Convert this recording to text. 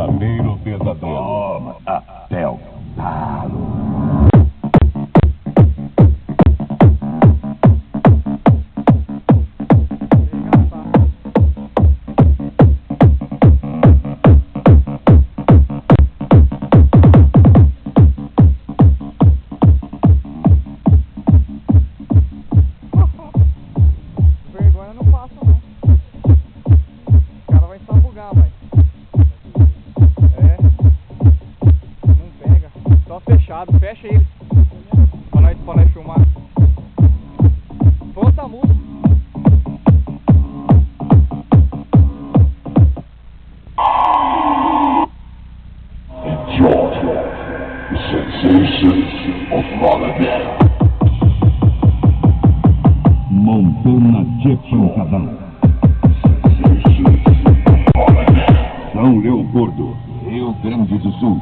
verdadeiro pesadelo. Toma, até o talo. Vergonha não passa não. O cara vai sabugar, vai. É. Não pega. Só fechado. Fecha ele. Pra nós filmar. Pronta a música. Enjoy the sensations of Holiday. Montana Jackson Casal. São Leopoldo, Rio Grande do Sul.